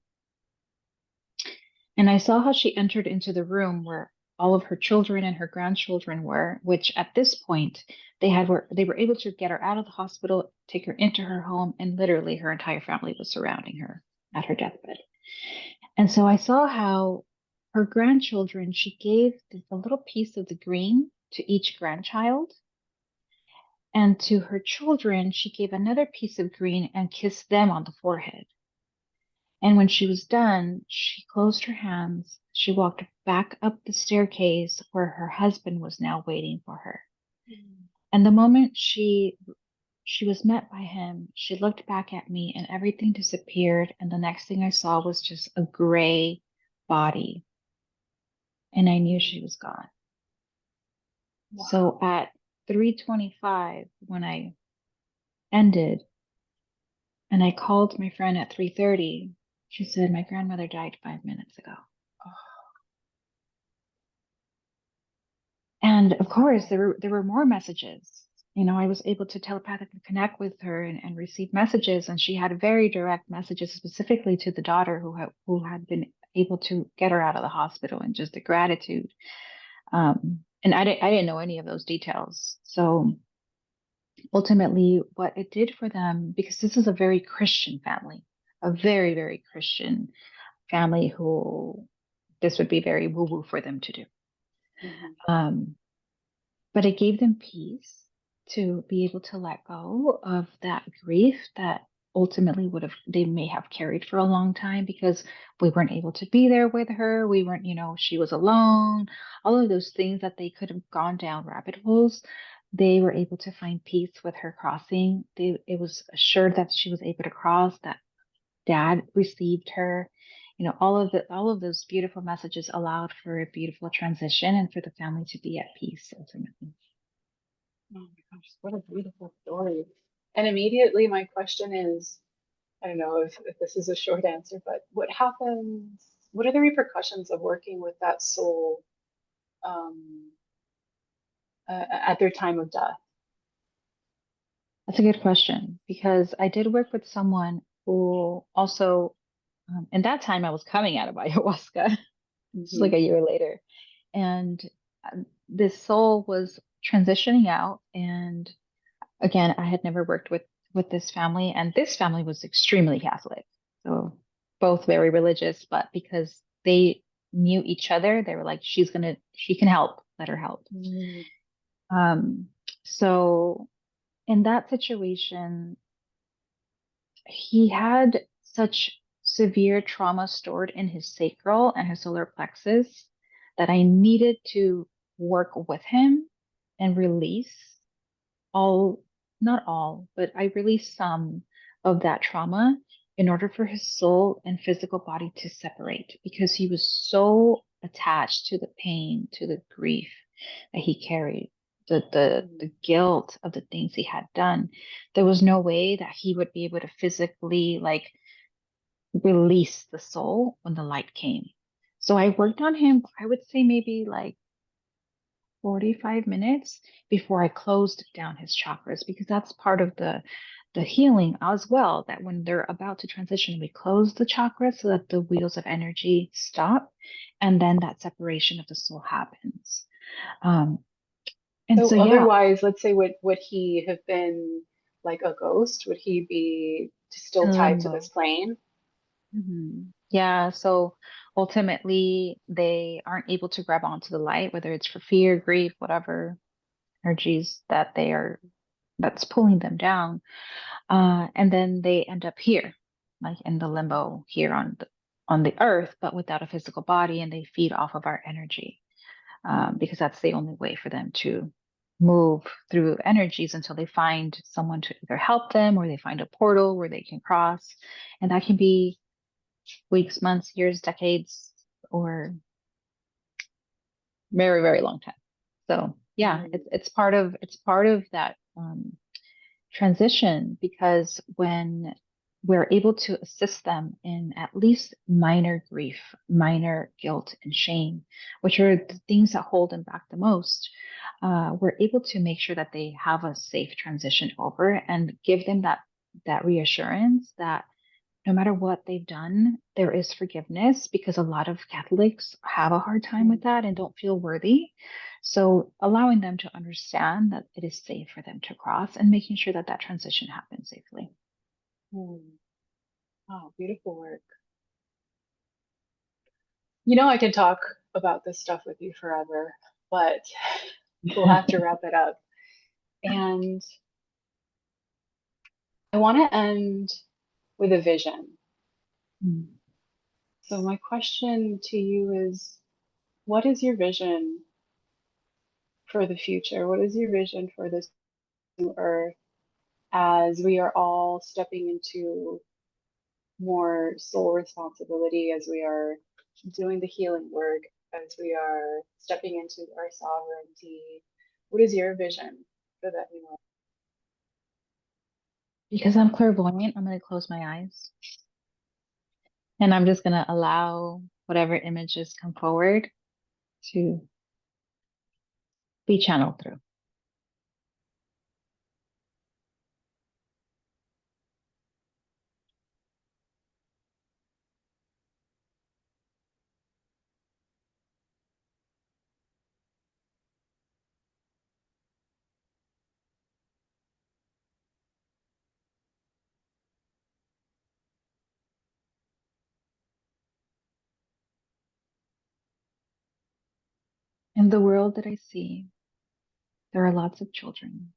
And I saw how she entered into the room where all of her children and her grandchildren were, which at this point they were able to get her out of the hospital, take her into her home, and literally her entire family was surrounding her at her deathbed. And so I saw how her grandchildren, she gave a little piece of the green to each grandchild. And to her children, she gave another piece of green and kissed them on the forehead. And when she was done, she closed her hands. She walked back up the staircase where her husband was now waiting for her. Mm. And the moment she was met by him, she looked back at me and everything disappeared. And the next thing I saw was just a gray body. And I knew she was gone. Wow. So at 3:25, when I ended, and I called my friend at 3:30. She said, my grandmother died 5 minutes ago. And of course, there were more messages. I was able to telepathically connect with her and receive messages. And she had very direct messages specifically to the daughter who had been able to get her out of the hospital, and just the gratitude. And I didn't know any of those details. So ultimately, what it did for them, because this is a very Christian family, a very, very Christian family who this would be very woo woo for them to do. Mhm. Um, but it gave them peace to be able to let go of that grief that ultimately they may have carried for a long time, because we weren't able to be there with her. We weren't, she was alone, all of those things that they could have gone down rabbit holes. They were able to find peace with her crossing. It was assured that she was able to cross, that dad received her. All of those beautiful messages allowed for a beautiful transition and for the family to be at peace ultimately. Oh my gosh, what a beautiful story. And immediately my question is, I don't know if this is a short answer, but what happens, what are the repercussions of working with that soul um, at their time of death? That's a good question, because I did work with someone who also, in that time, I was coming out of ayahuasca. This is like Hmm. a year later. And this soul was transitioning out. And again, I had never worked with this family, and this family was extremely Catholic. So both very religious, but because they knew each other, they were like, she can help, let her help. Mm. Um, so in that situation, he had such severe trauma stored in his sacral and his solar plexus that I needed to work with him and release all, not all, but I released some of that trauma in order for his soul and physical body to separate, because he was so attached to the pain, to the grief that he carried, the guilt of the things he had done. There was no way that he would be able to physically like release the soul when the light came. So I worked on him, I would say maybe like 45 minutes before I closed down his chakras, because that's part of the healing as well, that when they're about to transition, we close the chakras so that the wheels of energy stop, and then that separation of the soul happens. Um, And So so, yeah. otherwise, let's say, would he have been like a ghost? Would he be still In tied to this limbo. plane? Yeah, so ultimately they aren't able to grab onto the light, whether it's for fear, grief, whatever energies that they are that's pulling them down. And then they end up here, like in the limbo here on the earth, but without a physical body, and they feed off of our energy, because that's the only way for them to move through energies until they find someone to either help them or they find a portal where they can cross. And that can be weeks, months, years, decades, or very, very long time. So yeah, Mm. it's part of that transition, because when we're able to assist them in at least minor grief, minor guilt and shame, which are the things that hold them back the most, we're able to make sure that they have a safe transition over and give them that reassurance that no matter what they've done, there is forgiveness, because a lot of Catholics have a hard time with Mm. that and don't feel worthy. So, allowing them to understand that it is safe for them to cross and making sure that that transition happens safely. Mm. Oh, beautiful work. You know, I can talk about this stuff with you forever, but we'll have to wrap it up. And I want to end with a vision. Mm. So, my question to you is, what is your vision for the future? What is your vision for this new earth as we are all stepping into more soul responsibility, as we are doing the healing work, as we are stepping into our sovereignty? What is your vision for that new earth? Because I'm clairvoyant, I'm going to close my eyes and I'm just going to allow whatever images come forward to be channeled through. In the world that I see, there are lots of children,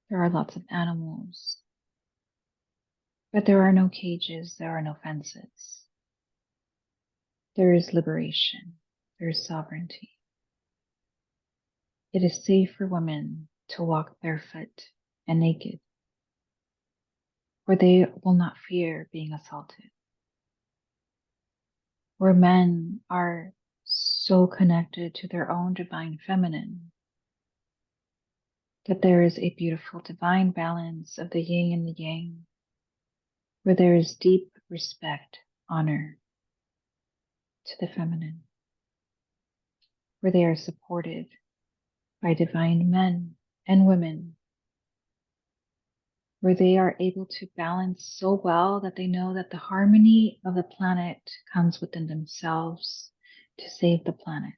there are lots of animals, but there are no cages, there are no fences. There is liberation, there is sovereignty. It is safe for women to walk barefoot and naked, where they will not fear being assaulted, where men are so connected to their own divine feminine that there is a beautiful divine balance of the yin and the yang, where there is deep respect, honor to the feminine, where they are supported by divine men and women, where they are able to balance so well that they know that the harmony of the planet comes within themselves to save the planet,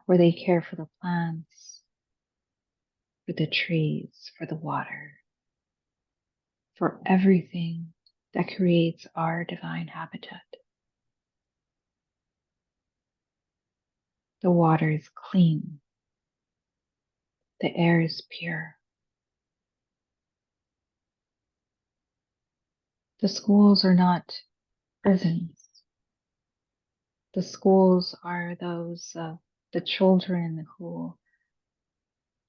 where they care for the plants, for the trees, for the water, for everything that creates our divine habitat. The water is clean, the air is pure. The schools are not prisons. The schools are those the children who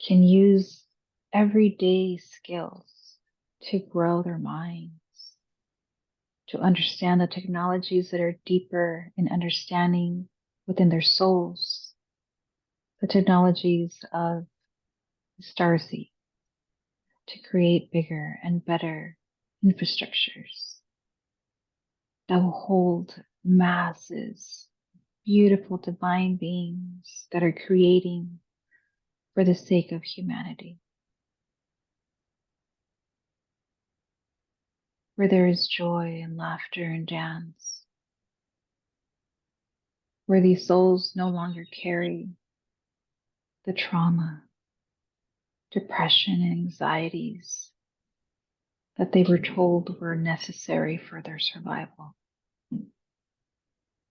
can use everyday skills to grow their minds, to understand the technologies that are deeper in understanding within their souls, the technologies of Starseed, to create bigger and better infrastructures that will hold masses, beautiful divine beings that are creating for the sake of humanity, where there is joy and laughter and dance, where these souls no longer carry the trauma, depression, and anxieties that they were told were necessary for their survival,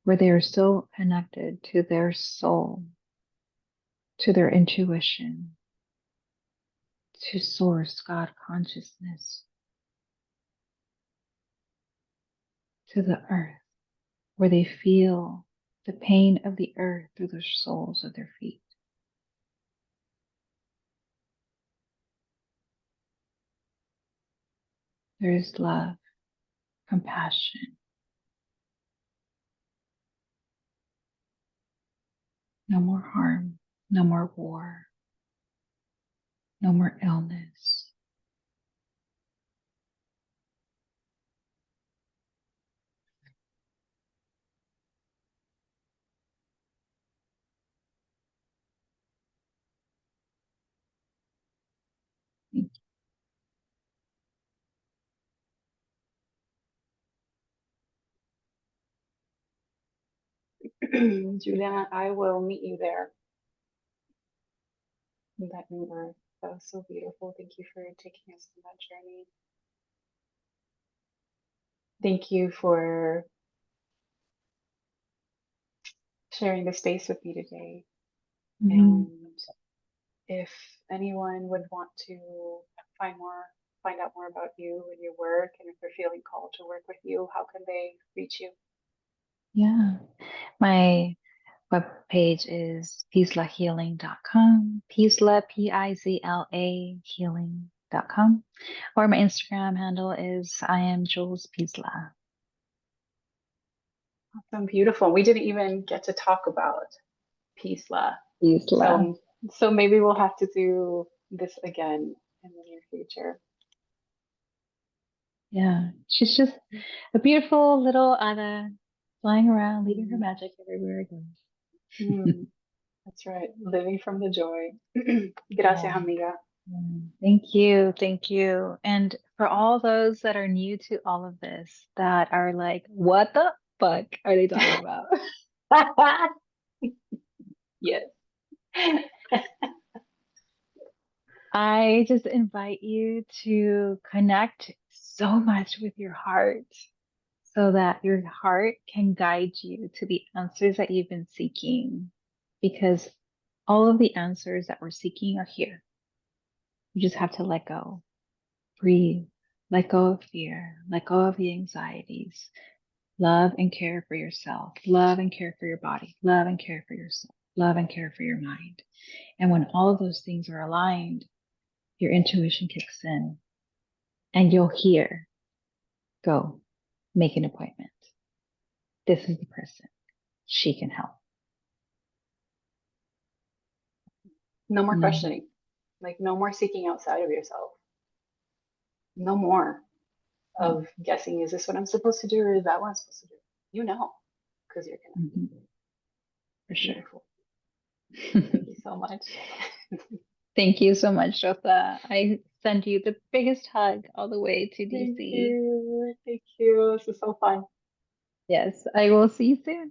where they are so connected to their soul, to their intuition, to source, God consciousness, to the earth, where they feel the pain of the earth through the soles of their feet. There is love, compassion, no more harm, no more war, no more illness. Juliana, I will meet you there in that new earth. That was so beautiful. Thank you for taking us on that journey. Thank you for sharing the space with me today. Mm-hmm. And if anyone would want to find out more about you and your work, and if they're feeling called to work with you, how can they reach you? Yeah. My webpage is pizlahealing.com, Pizla, Pizla, healing.com. Or my Instagram handle is I am Jules Pizla. Awesome, beautiful. We didn't even get to talk about Peacela. Pizla. So maybe we'll have to do this again in the near future. Yeah. She's just a beautiful little Anna flying around, leaving her magic everywhere it goes. That's right. Living from the joy. Gracias, Yeah. amiga. Thank you. Thank you. And for all those that are new to all of this, that are like, what the fuck are they talking about? Yes. I just invite you to connect so much with your heart so that your heart can guide you to the answers that you've been seeking. Because all of the answers that we're seeking are here. You just have to let go, breathe, let go of fear, let go of the anxieties, love and care for yourself, love and care for your body, love and care for your soul, love and care for your mind. And when all of those things are aligned, your intuition kicks in and you'll hear, go, make an appointment. This is the person. She can help. No more Mm. questioning. Like, no more seeking outside of yourself. No more of guessing, is this what I'm supposed to do or is that what I'm supposed to do? You know, because you're connected. Mm-hmm. For sure. Beautiful. Thank you so much. Thank you so much, Rosa. I send you the biggest hug all the way to DC. Thank you. Thank you. This is so fun. Yes, I will see you soon.